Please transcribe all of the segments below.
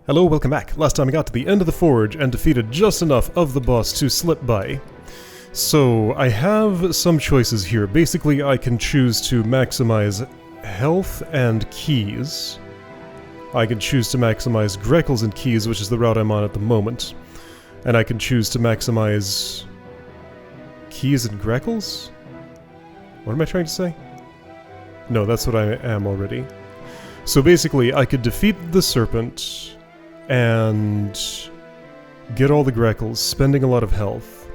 Hello, welcome back. Last time I got to the end of the forge and defeated just enough of the boss to slip by. So, I have some choices here. Basically, I can choose to maximize health and keys. I can choose to maximize Greckles and keys, which is the route I'm on at the moment. And I can choose to maximize keys and Greckles? What am I trying to say? No, that's what I am already. So basically, I could defeat the serpent and get all the Greckles, spending a lot of health.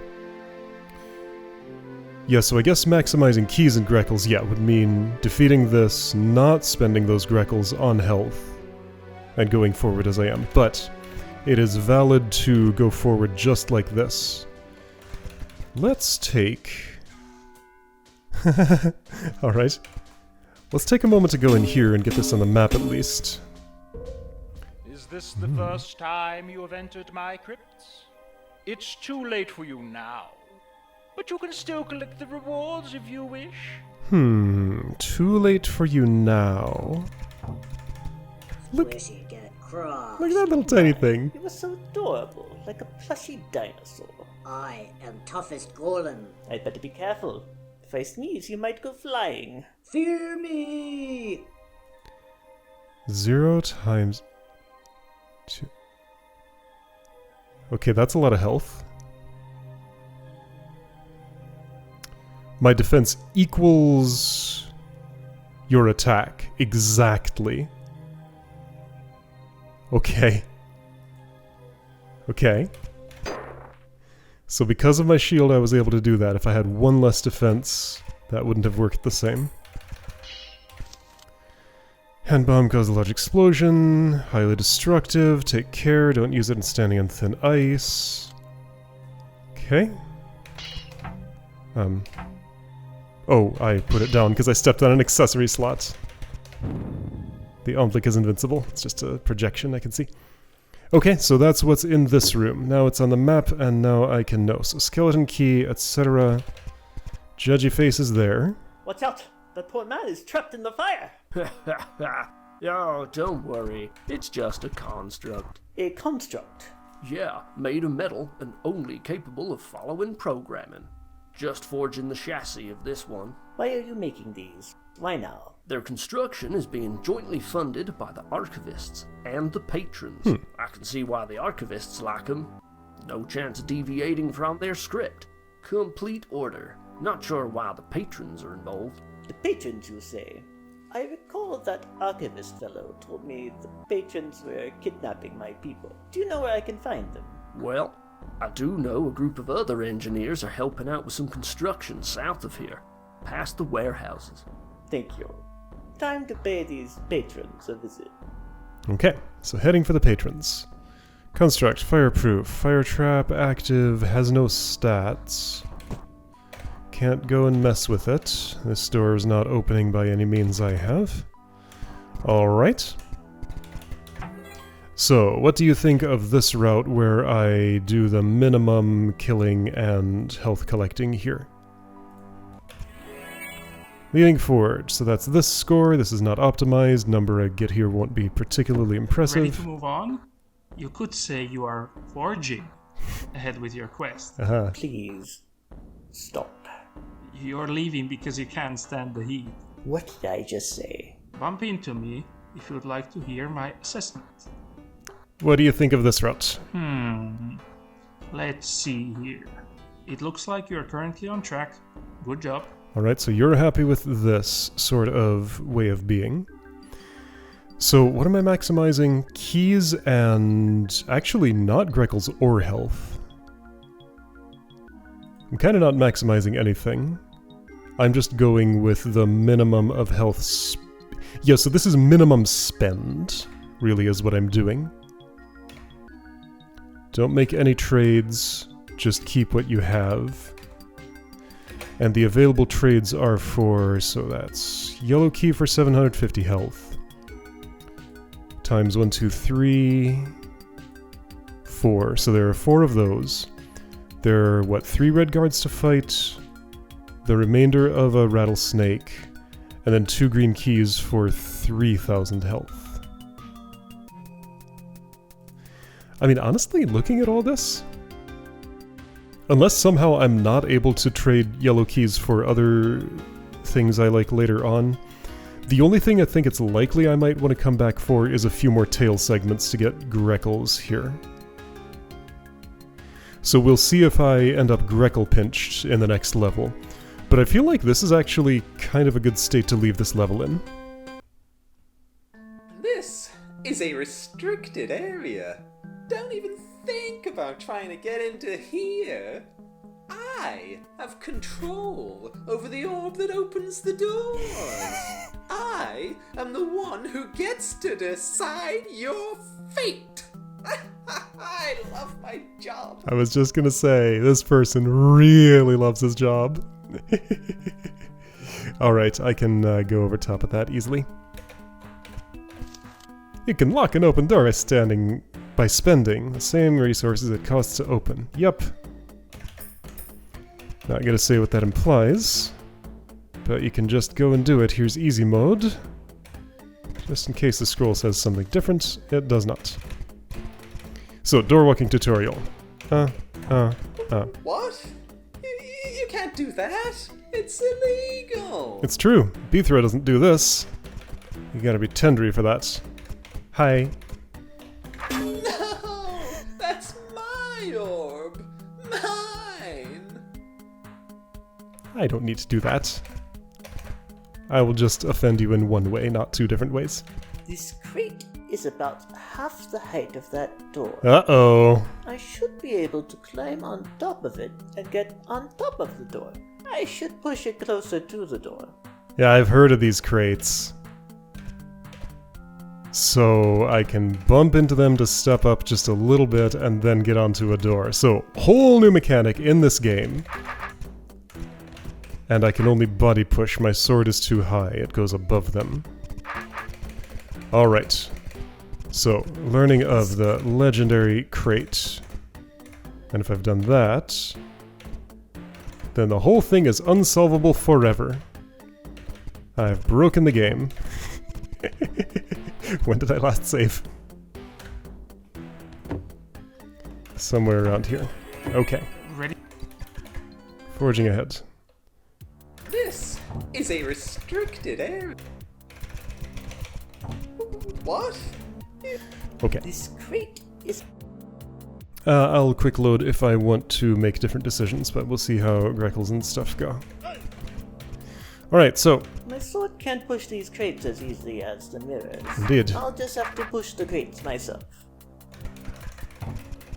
Yeah, so I guess maximizing keys and Greckles, yeah, would mean defeating this, not spending those Greckles on health, and going forward as I am. But it is valid to go forward just like this. Let's take... Alright. Let's take a moment to go in here and get this on the map at least. Is this the first time you have entered my crypts? It's too late for you now, but you can still collect the rewards if you wish. Too late for you now. Look, Where she get across. look at that little tiny thing. It was so adorable, like a plushy dinosaur. I am toughest golem. I'd better be careful. If I sneeze, you might go flying. Fear me! 0 times 2. Okay, that's a lot of health. My defense equals your attack. Exactly. Okay. Okay. So because of my shield, I was able to do that. If I had one less defense, that wouldn't have worked the same. Hand bomb causes a large explosion. Highly destructive. Take care. Don't use it in standing on thin ice. Okay. Oh, I put it down because I stepped on an accessory slot. The Omblick is invincible. It's just a projection I can see. Okay, so that's what's in this room. Now it's on the map, and now I can know. So skeleton key, etc. Judgy face is there. Watch out! That poor man is trapped in the fire! Oh, don't worry. It's just a construct. A construct. Yeah, made of metal and only capable of following programming. Just forging the chassis of this one. Why are you making these? Why now? Their construction is being jointly funded by the archivists and the patrons. I can see why the archivists like them. No chance of deviating from their script. Complete order. Not sure why the patrons are involved. The patrons, you say? I recall that archivist fellow told me the patrons were kidnapping my people. Do you know where I can find them? Well, I do know a group of other engineers are helping out with some construction south of here, past the warehouses. Thank you. Time to pay these patrons a visit. Okay, so heading for the patrons. Construct, fireproof, fire trap, active, has no stats. Can't go and mess with it. This door is not opening by any means I have. Alright. So, what do you think of this route where I do the minimum killing and health collecting here? Leading forward, so that's this score. This is not optimized. Number I get here won't be particularly impressive. Ready to move on? You could say you are forging ahead with your quest. Please, stop. You're leaving because you can't stand the heat. What did I just say? Bump into me if you'd like to hear my assessment. What do you think of this route? Let's see here. It looks like you're currently on track. Good job. Alright, so you're happy with this sort of way of being. So what am I maximizing? Keys and actually not Greckles or health. I'm kind of not maximizing anything. I'm just going with the minimum of health. Yeah, so this is minimum spend, really, is what I'm doing. Don't make any trades, just keep what you have. And the available trades are for, so that's yellow key for 750 health. Times 1, 2, 3, 4. So there are 4 of those. There are, what, 3 red guards to fight, the remainder of a rattlesnake, and then 2 green keys for 3,000 health. I mean, honestly, looking at all this, unless somehow I'm not able to trade yellow keys for other things I like later on, the only thing I think it's likely I might want to come back for is a few more tail segments to get Greckles here. So we'll see if I end up Greckle pinched in the next level. But I feel like this is actually kind of a good state to leave this level in. This is a restricted area. Don't even think about trying to get into here. I have control over the orb that opens the doors. I am the one who gets to decide your fate. I love my job. I was just gonna say, this person really loves his job. Alright, I can go over top of that easily. You can lock an open door by spending the same resources it costs to open. Yup. Not gonna say what that implies, but you can just go and do it. Here's easy mode. Just in case the scroll says something different, it does not. So, door walking tutorial. What? You can't do that. It's illegal. It's true. Beethra doesn't do this. You gotta be tendery for that. Hi. No! That's my orb! Mine! I don't need to do that. I will just offend you in one way, not two different ways. This crate is about half the height of that door. Uh-oh. I should be able to climb on top of it and get on top of the door. I should push it closer to the door. Yeah, I've heard of these crates. So I can bump into them to step up just a little bit and then get onto a door. So, whole new mechanic in this game. And I can only body push. My sword is too high. It goes above them. Alright. So, learning of the legendary crate. And if I've done that, then the whole thing is unsolvable forever. I've broken the game. When did I last save? Somewhere around here. Okay. Ready? Forging ahead. This is a restricted area. What? Okay. This crate is... I'll quick load if I want to make different decisions, but we'll see how Greckles and stuff go. Alright, so... My sword can't push these crates as easily as the mirrors. Indeed. I'll just have to push the crates myself.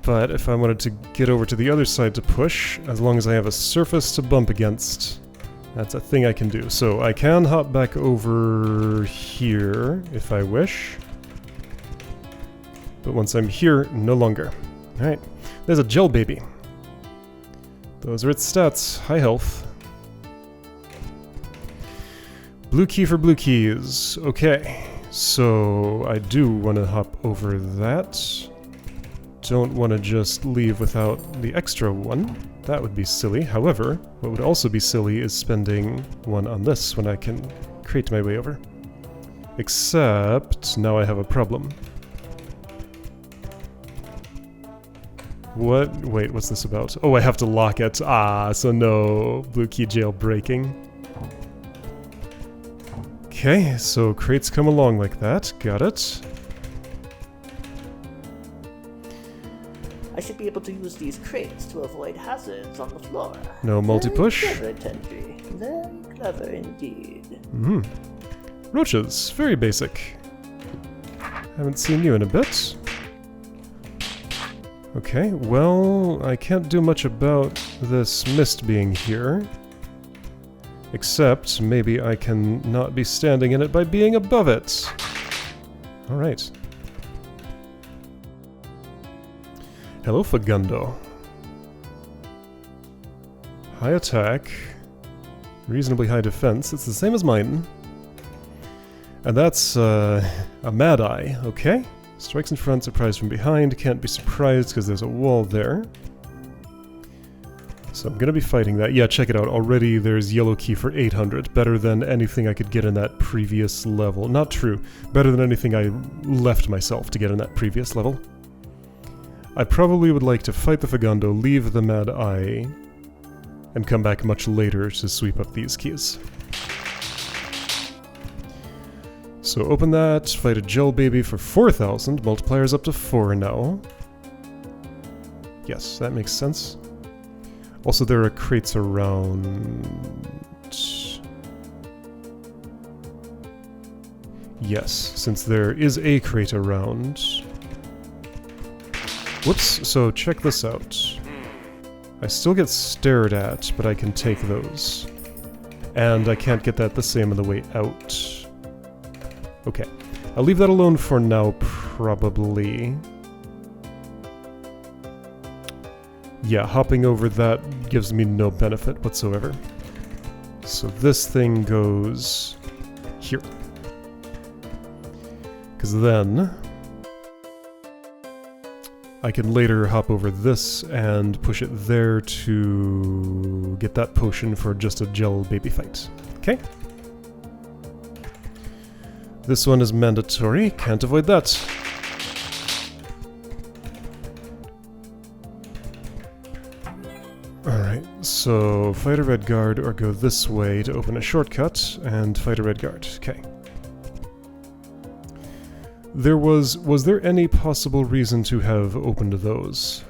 But if I wanted to get over to the other side to push, as long as I have a surface to bump against, that's a thing I can do. So I can hop back over here if I wish. But once I'm here, no longer. Alright, there's a gel baby. Those are its stats. High health. Blue key for blue keys. Okay, so I do want to hop over that. Don't want to just leave without the extra one. That would be silly. However, what would also be silly is spending one on this when I can crate my way over. Except, now I have a problem. What? Wait, what's this about? Oh, I have to lock it. Ah, so no blue key jailbreaking. Okay, so crates come along like that. Got it. I should be able to use these crates to avoid hazards on the floor. No multi-push. Very clever, Tendry. Very clever indeed. Mm-hmm. Roaches, very basic. Haven't seen you in a bit. Okay, well, I can't do much about this mist being here. Except, maybe I can not be standing in it by being above it. Alright. Hello, Fagundo. High attack. Reasonably high defense. It's the same as mine. And that's, a Mad Eye, okay? Strikes in front, surprise from behind. Can't be surprised because there's a wall there. So I'm gonna be fighting that. Yeah, check it out. Already there's yellow key for 800. Better than anything I could get in that previous level. Not true. Better than anything I left myself to get in that previous level. I probably would like to fight the Fagundo, leave the Mad Eye, and come back much later to sweep up these keys. So open that, fight a Gel Baby for 4,000, multiplier's up to 4 now. Yes, that makes sense. Also, there are crates around... Yes, since there is a crate around... Whoops, so check this out. I still get stared at, but I can take those. And I can't get that the same on the way out. Okay, I'll leave that alone for now, probably. Yeah, hopping over that gives me no benefit whatsoever. So this thing goes here. Because then I can later hop over this and push it there to get that potion for just a Gel Baby fight. Okay? This one is mandatory, can't avoid that. Alright, so fight a red guard or go this way to open a shortcut and fight a red guard. Okay. Was there any possible reason to have opened those?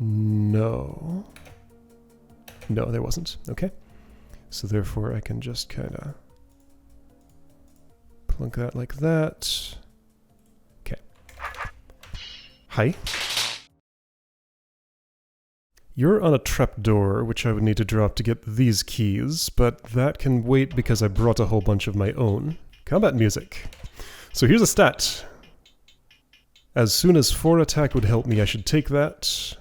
No. No, there wasn't. Okay. So therefore I can just kind of plunk that like that. Okay. Hi. You're on a trapdoor, which I would need to drop to get these keys, but that can wait because I brought a whole bunch of my own. Combat music. So here's a stat. As soon as 4 attack would help me, I should take that.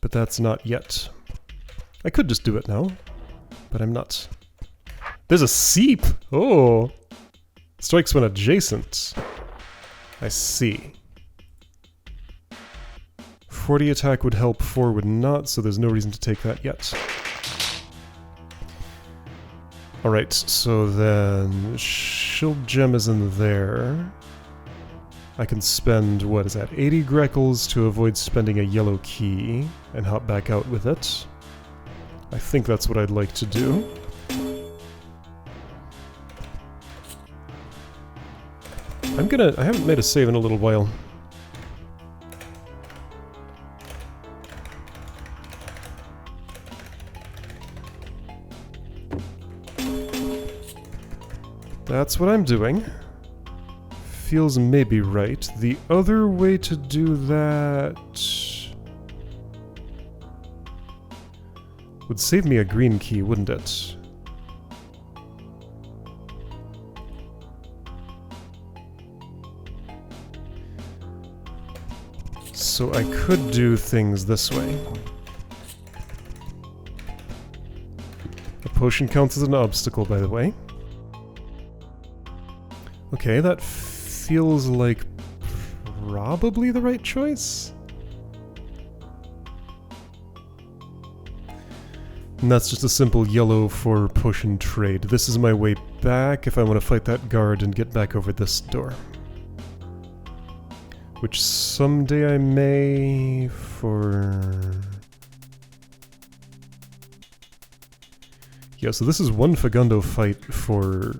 But that's not yet. I could just do it now, but I'm not. There's a seep! Oh! Strikes when adjacent. I see. 40 attack would help, 4 would not, so there's no reason to take that yet. Alright, so then... Shield Gem is in there. I can spend, what is that, 80 Greckles to avoid spending a yellow key, and hop back out with it. I think that's what I'd like to do. I haven't made a save in a little while. That's what I'm doing. Feels maybe right. The other way to do that would save me a green key, wouldn't it? So I could do things this way. A potion counts as an obstacle, by the way. Okay, that feels like probably the right choice. And that's just a simple yellow for potion trade. This is my way back if I want to fight that guard and get back over this door. Which someday I may for... Yeah, so this is one Fagundo fight for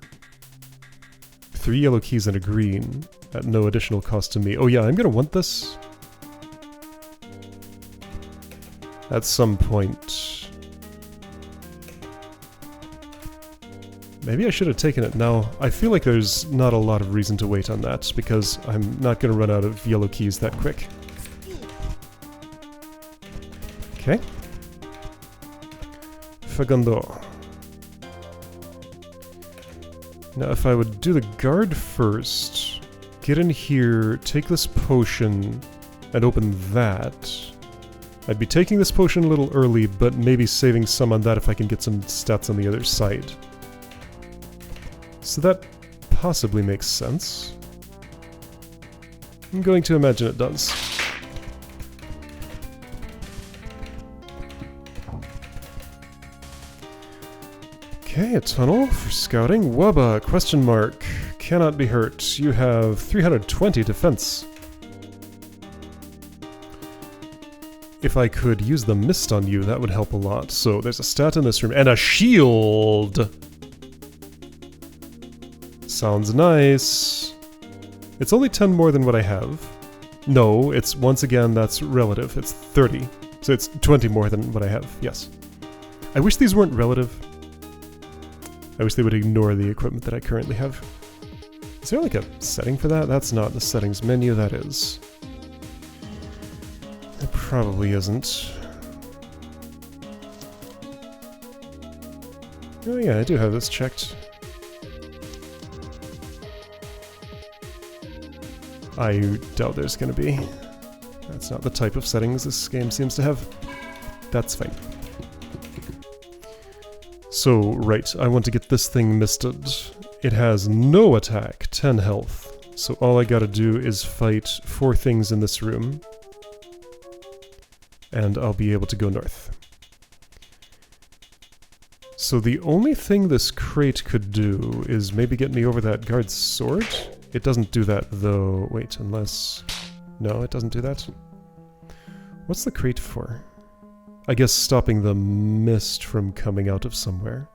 3 yellow keys and a green at no additional cost to me. Oh yeah, I'm gonna want this at some point. Maybe I should have taken it now. I feel like there's not a lot of reason to wait on that, because I'm not gonna run out of yellow keys that quick. Okay. Fagundo. Now if I would do the guard first, get in here, take this potion, and open that. I'd be taking this potion a little early, but maybe saving some on that if I can get some stats on the other side. So that possibly makes sense. I'm going to imagine it does. Okay, a tunnel for scouting. Wubba, question mark. Cannot be hurt. You have 320 defense. If I could use the mist on you, that would help a lot. So there's a stat in this room, and a shield! Sounds nice. It's only 10 more than what I have. No, it's, once again, that's relative. It's 30. So it's 20 more than what I have, yes. I wish these weren't relative. I wish they would ignore the equipment that I currently have. Is there like a setting for that? That's not the settings menu, that is. It probably isn't. Oh yeah, I do have this checked. I doubt there's gonna be. That's not the type of settings this game seems to have. That's fine. So, right, I want to get this thing misted. It has no attack, 10 health. So all I gotta do is fight 4 things in this room. And I'll be able to go north. So the only thing this crate could do is maybe get me over that guard's sword? It doesn't do that though. Wait, unless... No, it doesn't do that. What's the crate for? I guess stopping the mist from coming out of somewhere.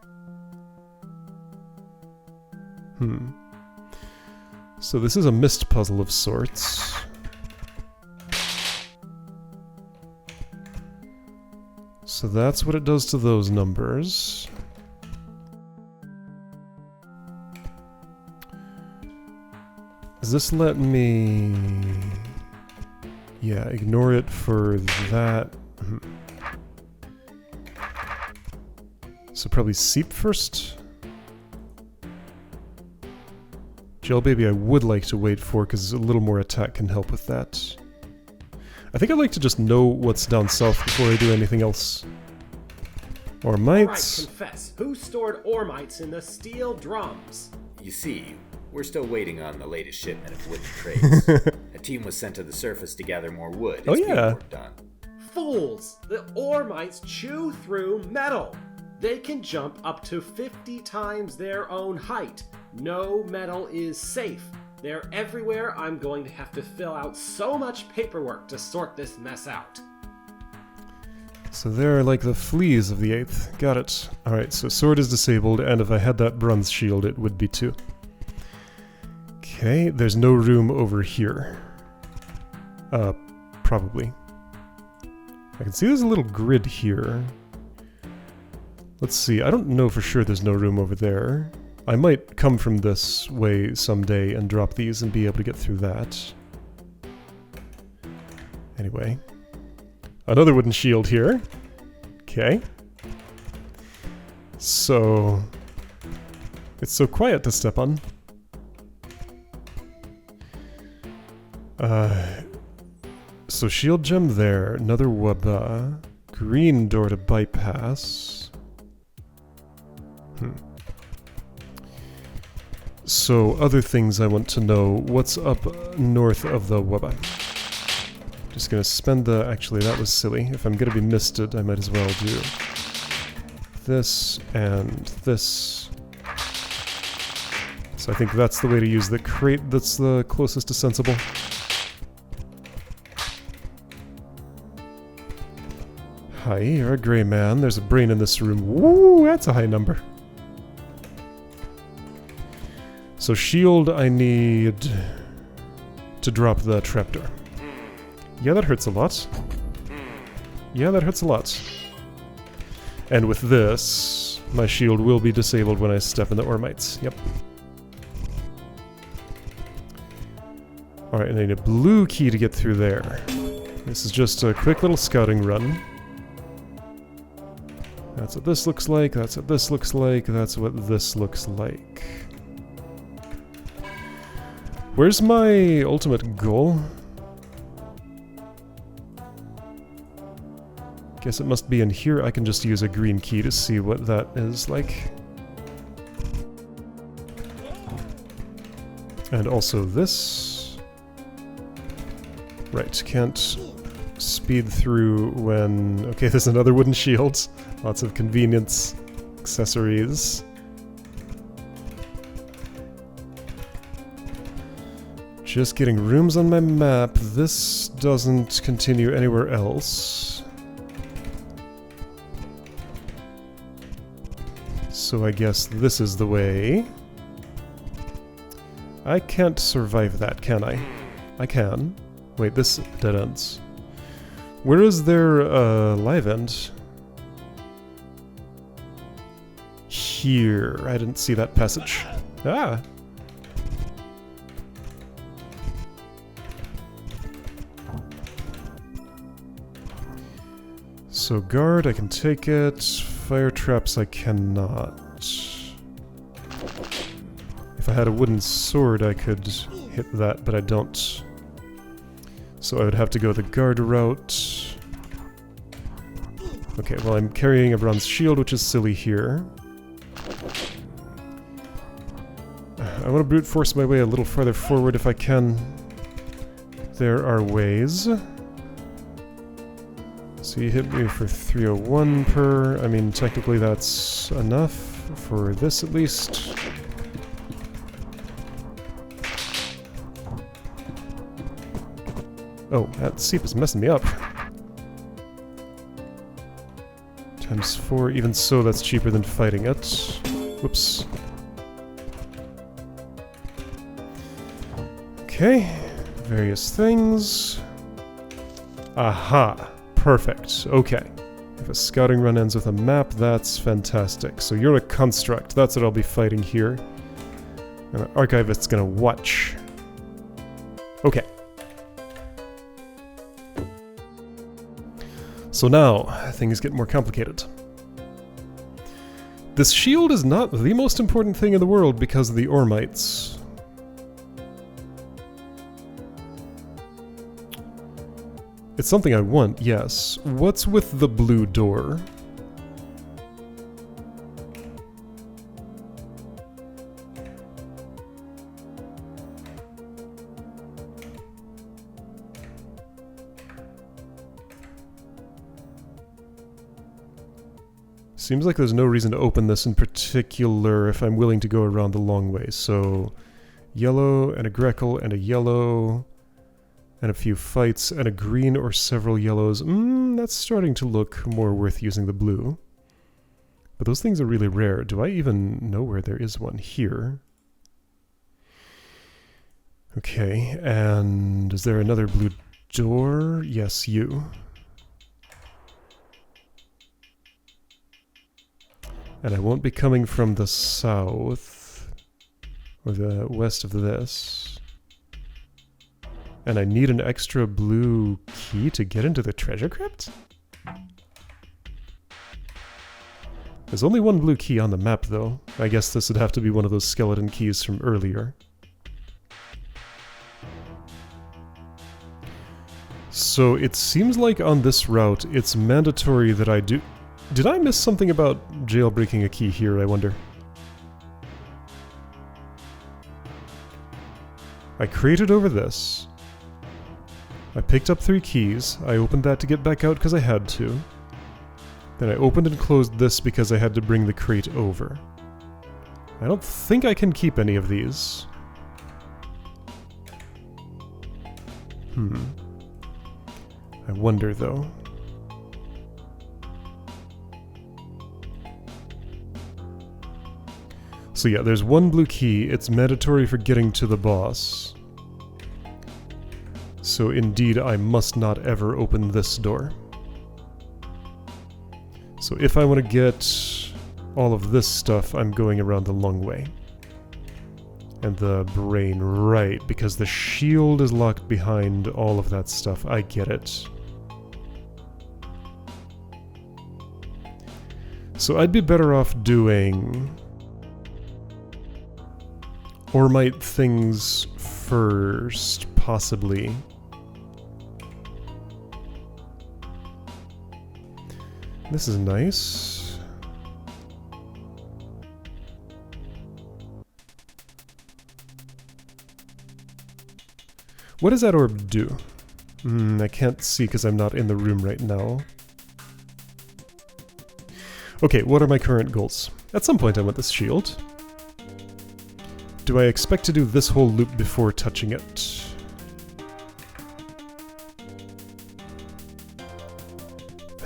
So this is a mist puzzle of sorts. So that's what it does to those numbers. Does this let me... Yeah, ignore it for that. So probably Seep first? Gel Baby I would like to wait for, because a little more attack can help with that. I think I'd like to just know what's down south before I do anything else. Or mites. Alright, confess. Who stored ore mites in the steel drums? You see, we're still waiting on the latest shipment of wooden crates. A team was sent to the surface to gather more wood. Oh yeah. Done. Fools! The ore mites chew through metal. They can jump up to 50 times their own height. No metal is safe. They're everywhere. I'm going to have to fill out so much paperwork to sort this mess out. So they're like the fleas of the 8th. Got it. Alright, so sword is disabled, and if I had that bronze shield, it would be 2. Okay, there's no room over here. Probably. I can see there's a little grid here. Let's see, I don't know for sure there's no room over there. I might come from this way someday and drop these and be able to get through that. Anyway. Another wooden shield here. Okay. So... It's so quiet to step on. So shield gem there, another wubba, green door to bypass. So other things I want to know, what's up north of the wubba? Just gonna spend the, actually that was silly, if I'm gonna be misted I might as well do this and this. So I think that's the way to use the crate that's the closest to sensible. Hi, you're a grey man. There's a brain in this room. Woo, that's a high number. So shield I need to drop the trapdoor. Yeah, that hurts a lot. Yeah, that hurts a lot. And with this, my shield will be disabled when I step in the ore mites. Yep. Alright, and I need a blue key to get through there. This is just a quick little scouting run. That's what this looks like, that's what this looks like, that's what this looks like. Where's my ultimate goal? Guess it must be in here. I can just use a green key to see what that is like. And also this. Right, can't speed through when... Okay, there's another wooden shield. Lots of convenience accessories. Just getting rooms on my map. This doesn't continue anywhere else. So I guess this is the way. I can't survive that, can I? I can. Wait, this dead ends. Where is their live end? Here. I didn't see that passage. Ah! So guard, I can take it. Fire traps, I cannot. If I had a wooden sword, I could hit that, but I don't. So I would have to go the guard route. Okay, well I'm carrying a bronze shield, which is silly here. I want to brute force my way a little farther forward if I can. There are ways. So you hit me for 301 per. I mean, technically that's enough for this at least. Oh, that seep is messing me up. Times 4, even so that's cheaper than fighting it. Whoops. Okay, various things. Aha, perfect, okay. If a scouting run ends with a map, that's fantastic. So you're a construct, that's what I'll be fighting here. And an archivist's gonna watch. Okay. So now, things get more complicated. This shield is not the most important thing in the world because of the Ormites. It's something I want, yes. What's with the blue door? Seems like there's no reason to open this in particular if I'm willing to go around the long way. So, yellow and a Greckle and a yellow and a few fights and a green or several yellows. That's starting to look more worth using the blue. But those things are really rare. Do I even know where there is one? Here. Okay, and is there another blue door? Yes, you. And I won't be coming from the south, or the west of this. And I need an extra blue key to get into the treasure crypt? There's only one blue key on the map, though. I guess this would have to be one of those skeleton keys from earlier. So it seems like on this route, it's mandatory that I do... Did I miss something about jailbreaking a key here, I wonder? I created over this. I picked up 3 keys. I opened that to get back out because I had to. Then I opened and closed this because I had to bring the crate over. I don't think I can keep any of these. I wonder, though. So yeah, there's one blue key. It's mandatory for getting to the boss. So indeed, I must not ever open this door. So if I want to get all of this stuff, I'm going around the long way. And the brain, right, because the shield is locked behind all of that stuff. I get it. So I'd be better off doing... Ormite things first, possibly. This is nice. What does that orb do? I can't see because I'm not in the room right now. Okay, what are my current goals? At some point I want this shield. do I expect to do this whole loop before touching it?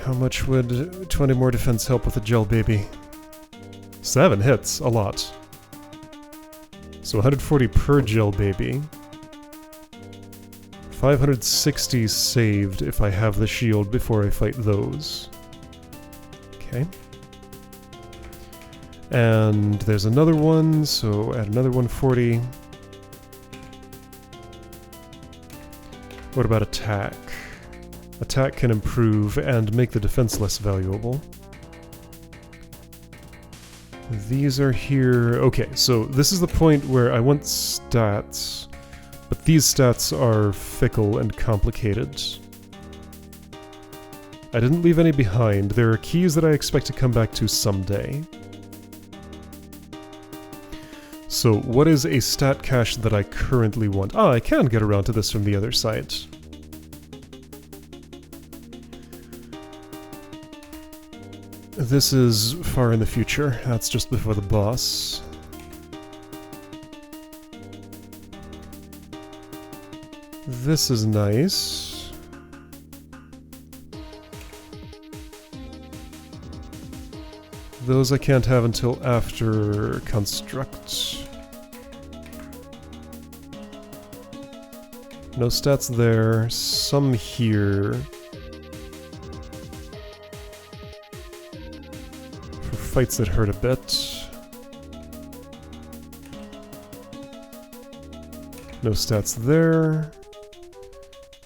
How much would 20 more defense help with a gel baby? 7 hits, a lot. So 140 per gel baby. 560 saved if I have the shield before I fight those. Okay. And there's another one, so add another 140. What about attack? Attack can improve and make the defense less valuable. These are here. Okay, so this is the point where I want stats, but these stats are fickle and complicated. I didn't leave any behind. There are keys that I expect to come back to someday. So what is a stat cache that I currently want? Ah, I can get around to this from the other side. This is far in the future. That's just before the boss. This is nice. Those I can't have until after Construct. No stats there. Some here. For fights that hurt a bit. No stats there.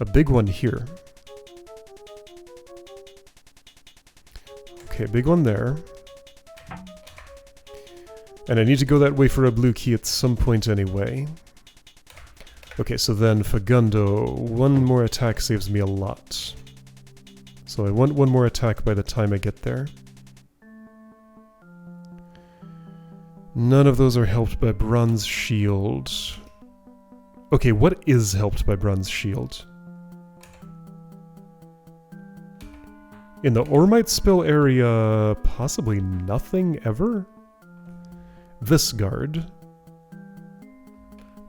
A big one here. Okay, big one there. And I need to go that way for a blue key at some point anyway. Okay, so then Fagundo, one more attack saves me a lot. So I want one more attack by the time I get there. None of those are helped by Bronze Shield. Okay, what is helped by Bronze Shield? In the Ormite Spill area, possibly nothing ever? This guard.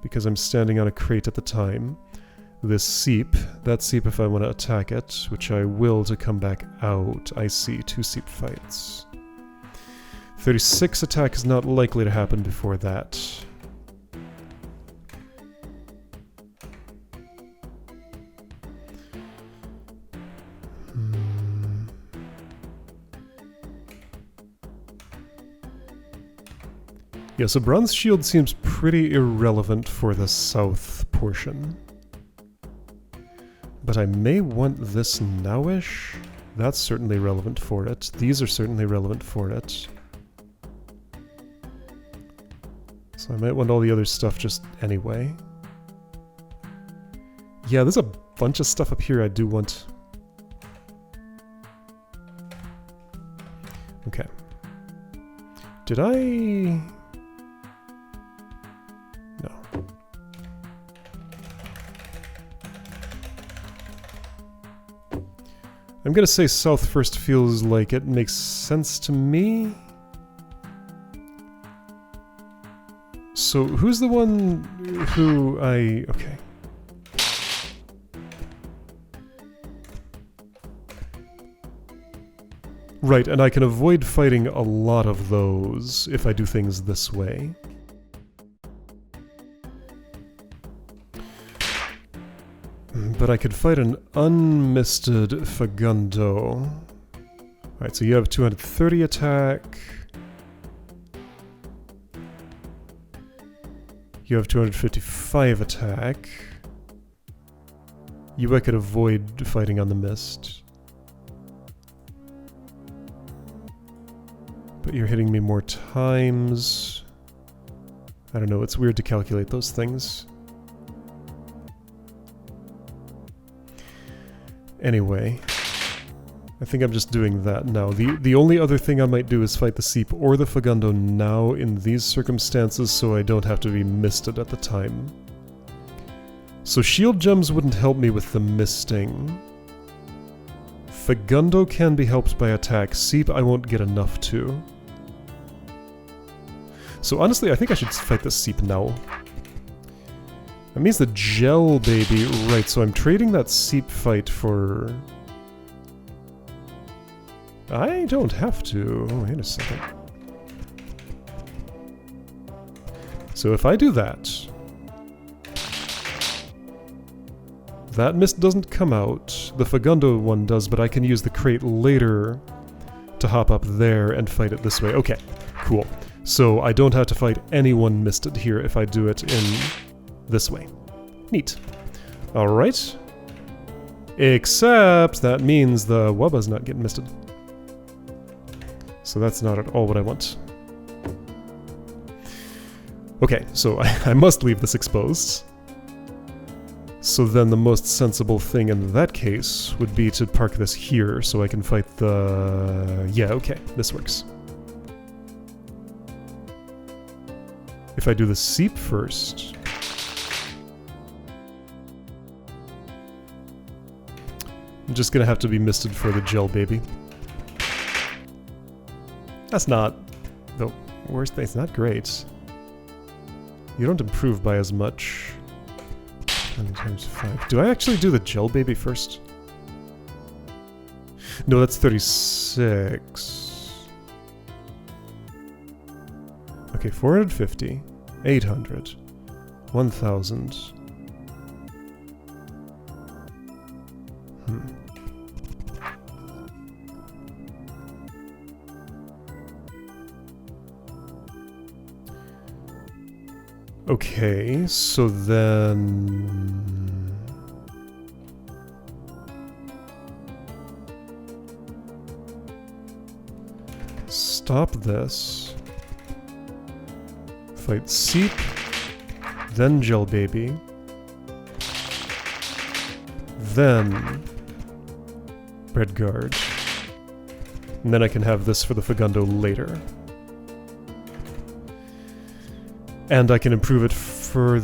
Because I'm standing on a crate at the time. This Seep. That Seep if I want to attack it, which I will to come back out. I see 2 Seep fights. 36 attack is not likely to happen before that. Yeah, so Bronze Shield seems pretty irrelevant for the south portion. But I may want this nowish. That's certainly relevant for it. These are certainly relevant for it. So I might want all the other stuff just anyway. Yeah, there's a bunch of stuff up here I do want. Okay. Did I... No. I'm gonna say south first feels like it makes sense to me. So who's the one who I... okay. Right, and I can avoid fighting a lot of those if I do things this way. But I could fight an unmisted Fagundo. Alright, so you have 230 attack. You have 255 attack. You I could avoid fighting on the mist. But you're hitting me more times. I don't know, it's weird to calculate those things. Anyway, I think I'm just doing that now. The only other thing I might do is fight the Seep or the Fagundo now in these circumstances so I don't have to be misted at the time. So shield gems wouldn't help me with the misting. Fagundo can be helped by attack. Seep I won't get enough to. So honestly, I think I should fight the Seep now. That means the Gel Baby... Right, so I'm trading that Seep fight for... I don't have to. Wait a second. So if I do that... That mist doesn't come out. The Fagundo one does, but I can use the crate later to hop up there and fight it this way. Okay, cool. So I don't have to fight anyone misted here if I do it in this way. Neat. Alright. Except that means the Wubba's not getting misted. So that's not at all what I want. Okay, so I must leave this exposed. So then the most sensible thing in that case would be to park this here so I can fight the... Yeah, okay, this works. If I do the Seep first... I'm just gonna have to be misted for the Gel Baby. That's not the worst thing, it's not great. You don't improve by as much. 20 times 5. Do I actually do the Gel Baby first? No, that's 36. Okay, 450, 800, 1000. Okay, so then... Stop this. Fight Seep, then Gel Baby, then Bread Guard, and then I can have this for the Fagundo later. And I can improve it for...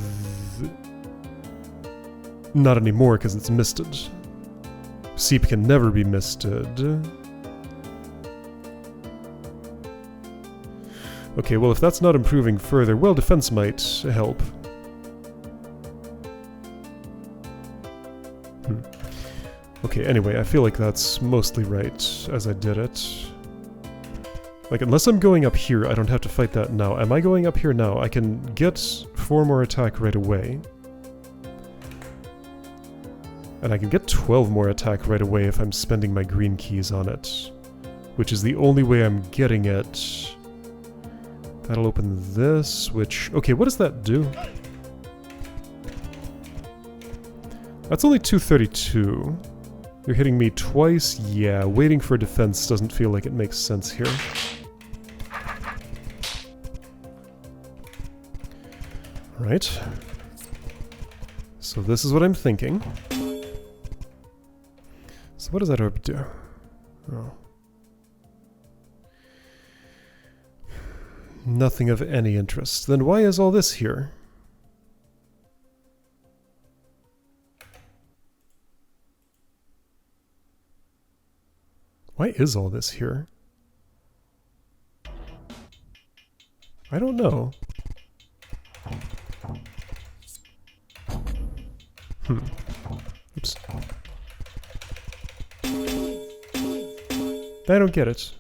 Not anymore, because it's misted. Seep can never be misted. Okay, well if that's not improving further, well, defense might help. Okay, anyway, I feel like that's mostly right as I did it. Like, unless I'm going up here, I don't have to fight that now. Am I going up here now? I can get 4 more attack right away. And I can get 12 more attack right away if I'm spending my green keys on it. Which is the only way I'm getting it. That'll open this, which... Okay, what does that do? That's only 232. You're hitting me twice? Yeah, waiting for defense doesn't feel like it makes sense here. Right. So this is what I'm thinking. So what does that orb do? Oh. Nothing of any interest. Then why is all this here? Why is all this here? I don't know. Oops. I don't get it.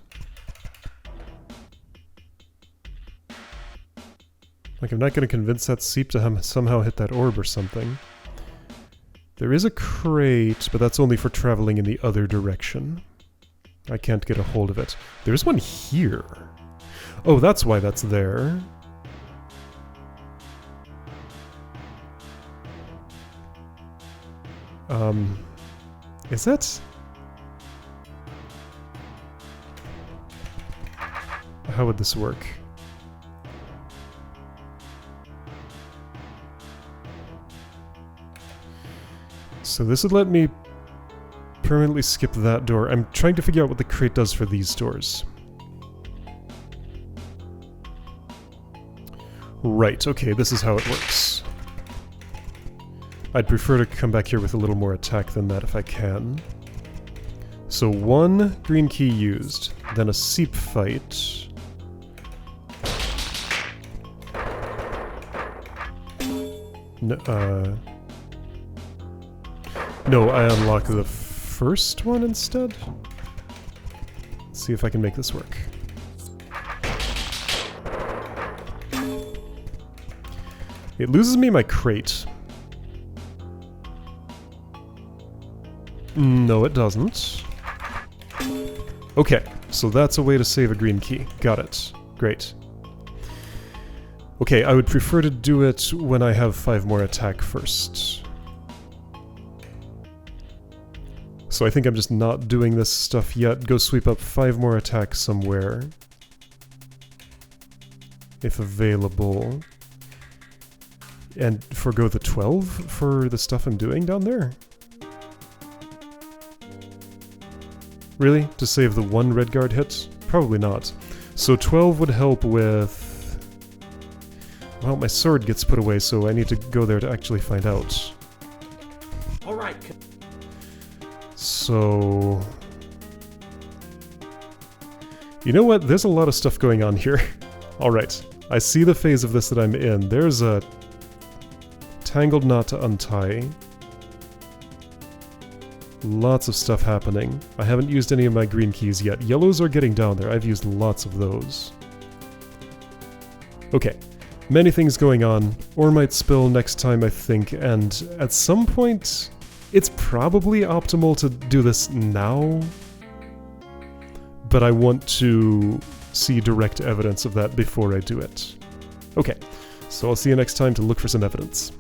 Like, I'm not going to convince that Seep to somehow hit that orb or something. There is a crate, but that's only for traveling in the other direction. I can't get a hold of it. There's one here. Oh, that's why that's there. Is it? How would this work? So this would let me permanently skip that door. I'm trying to figure out what the crate does for these doors. Right, okay, this is how it works. I'd prefer to come back here with a little more attack than that if I can. So 1 green key used, then a Seep fight. No, I unlock the first one instead? Let's see if I can make this work. It loses me my crate. No, it doesn't. Okay, so that's a way to save a green key. Got it. Great. Okay, I would prefer to do it when I have 5 more attack first. So I think I'm just not doing this stuff yet. Go sweep up 5 more attacks somewhere. If available. And forgo the 12 for the stuff I'm doing down there? Really? To save the 1 red guard hit? Probably not. So 12 would help with... Well, my sword gets put away, so I need to go there to actually find out. Alright. So... You know what? There's a lot of stuff going on here. Alright. I see the phase of this that I'm in. There's a... Tangled knot to untie. Lots of stuff happening. I haven't used any of my green keys yet. Yellows are getting down there. I've used lots of those. Okay. Many things going on. Ore might spill next time, I think, and at some point, it's probably optimal to do this now. But I want to see direct evidence of that before I do it. Okay, so I'll see you next time to look for some evidence.